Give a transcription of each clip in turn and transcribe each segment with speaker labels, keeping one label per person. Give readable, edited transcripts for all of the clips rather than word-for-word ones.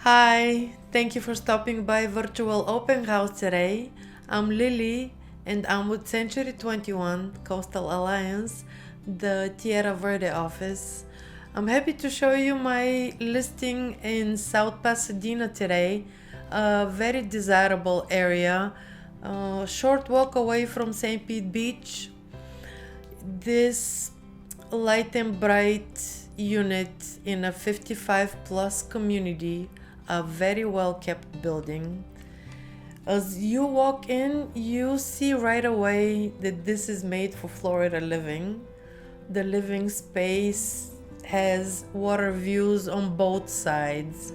Speaker 1: Hi, thank you for stopping by Virtual Open House today. I'm Lily and I'm with Century 21 Coastal Alliance, the Tierra Verde office. I'm happy to show you my listing in South Pasadena today, a very desirable area, a short walk away from St. Pete Beach. This light and bright unit in a 55 plus community, a very well kept building. As you walk in, you see right away that this is made for Florida living. The living space has water views on both sides.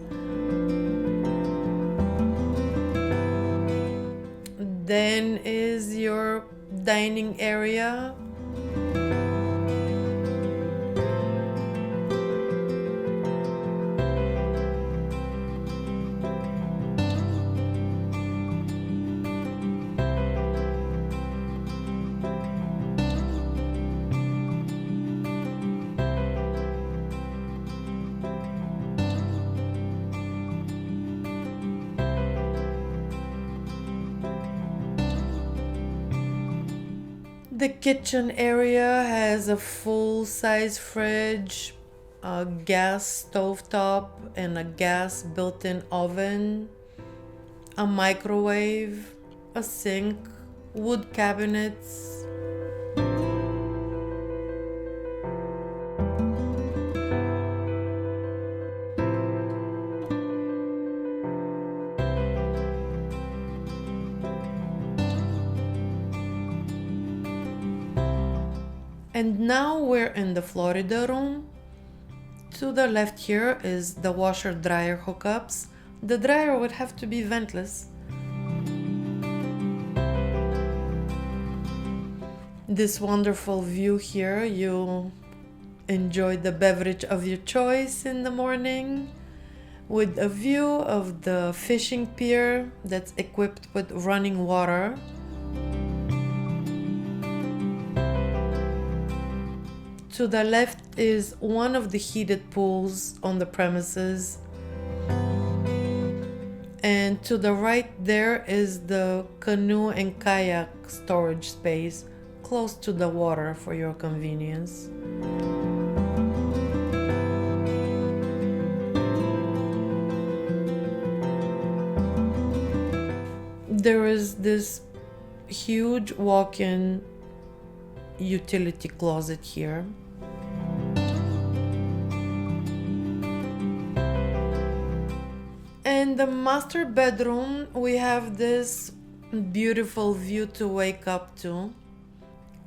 Speaker 1: Then is your dining area. The kitchen area has a full-size fridge, a gas stovetop, and a gas built-in oven, a microwave, a sink, wood cabinets. And now we're in the Florida room. To the left here is the washer dryer hookups. The dryer would have to be ventless. This wonderful view here, you enjoy the beverage of your choice in the morning with a view of the fishing pier that's equipped with running water. To the left is one of the heated pools on the premises. And to the right there is the canoe and kayak storage space close to the water for your convenience. There is this huge walk-in utility closet here. In the master bedroom, we have this beautiful view to wake up to.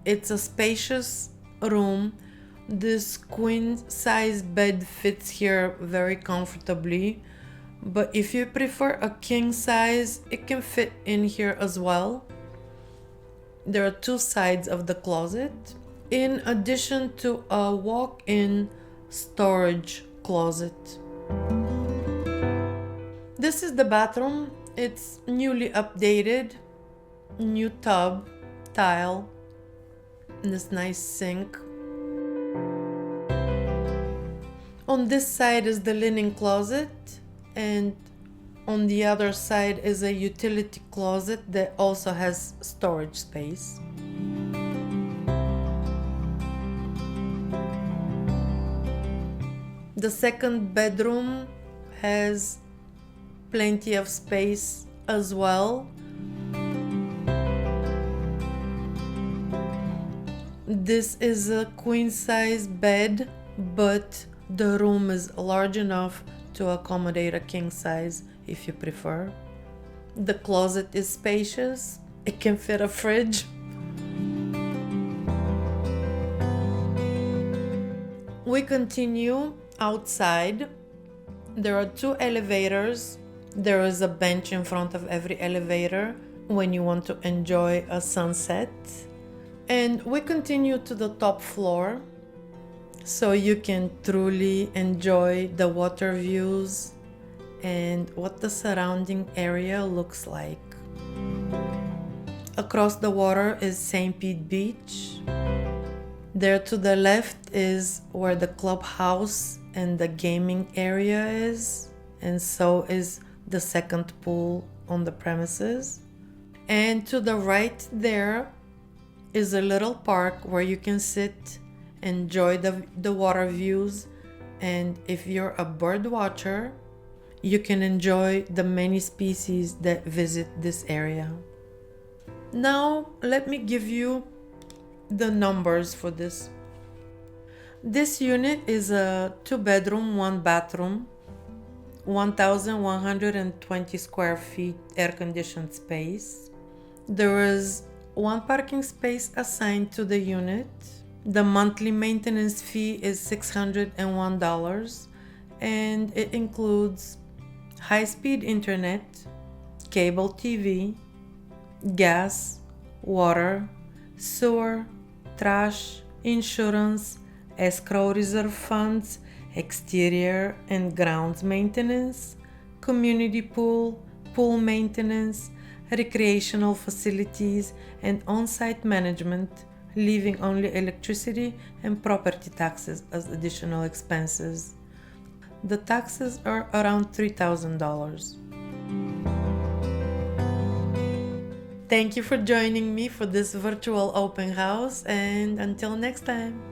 Speaker 1: It's a spacious room. This queen size bed fits here very comfortably. But if you prefer a king size, it can fit in here as well. There are two sides of the closet, in addition to a walk-in storage closet. This is the bathroom. It's newly updated, new tub, tile, and this nice sink. On this side is the linen closet, and on the other side is a utility closet that also has storage space. The second bedroom has plenty of space as well. This is a queen size bed, but the room is large enough to accommodate a king size if you prefer. The closet is spacious. It can fit a fridge. We continue outside. There are two elevators. There is a bench in front of every elevator when you want to enjoy a sunset. And we continue to the top floor so you can truly enjoy the water views and what the surrounding area looks like. Across the water is St. Pete Beach. There to the left is where the clubhouse and the gaming area is, and so is the second pool on the premises. And to the right there is a little park where you can sit, enjoy the water views, and if you're a bird watcher, you can enjoy the many species that visit this area. Now, let me give you the numbers for this. This unit is a 2-bedroom, 1-bathroom, 1,120 square feet air-conditioned space. There is 1 parking space assigned to the unit. The monthly maintenance fee is $601, and it includes high-speed internet, cable TV, gas, water, sewer, trash, insurance, escrow reserve funds, exterior and grounds maintenance, community pool, pool maintenance, recreational facilities, and on-site management, leaving only electricity and property taxes as additional expenses. The taxes are around $3,000. Thank you for joining me for this virtual open house, and until next time.